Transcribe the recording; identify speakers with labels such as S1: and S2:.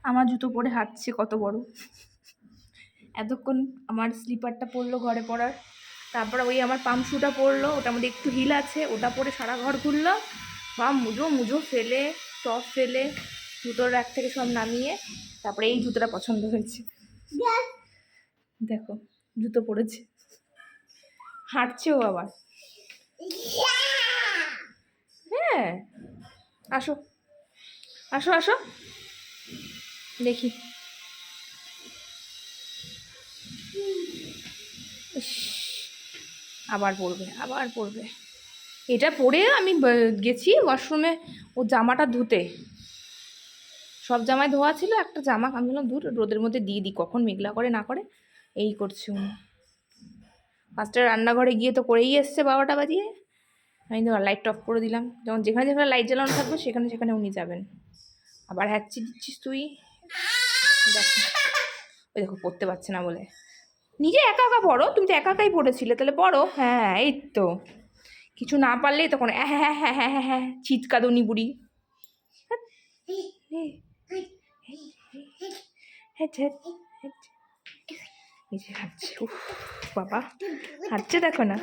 S1: আমার জুতো পরে হাঁটছে কত বড়। এতক্ষণ আমার স্লিপারটা পরলো ঘরে পরার, তারপরে ওই আমার পাম্প শুটা পরলো, ওটার মধ্যে একটু হিল আছে, ওটা পরে সারা ঘর ঘুরলো। বা মুজো ফেলে, টপ ফেলে, জুতোর র্যাক থেকে সব নামিয়ে তারপরে এই জুতোটা পছন্দ হয়েছে। দেখো জুতো পরেছে, হাঁটছেও আবার। হ্যাঁ আসো আসো আসো দেখি। আবার পড়বে। এটা পরে আমি গেছি ওয়াশরুমে ও জামাটা ধুতে, সব জামাই ধোয়া ছিল, একটা জামা আমি বললাম ধুর রোদের মধ্যে দিয়ে দিই, কখন মেঘলা করে না করে এই করছে উনি। ফার্স্টে রান্নাঘরে গিয়ে তো করেই এসছে 12টা বাজিয়ে, আমি তো লাইট অফ করে দিলাম, যেমন যেখানে যেখানে লাইট জ্বালানো থাকবে সেখানে সেখানে উনি যাবেন। আবার হ্যাচ্ছি দিচ্ছিস তুই, দেখো ওই দেখো পড়তে পারছে না বলে। নিজে একা একা পড়ো, তুমি তো একা একাই পড়েছিলে, তাহলে পড়ো। হ্যাঁ এই তো, কিছু না পারলেই তখন হ্যাঁ হ্যাঁ হ্যাঁ হ্যাঁ হ্যাঁ হ্যাঁ চিৎকাদুনি বুড়ি। হাঁটছে, উফ বাবা হাঁটছে দেখো না।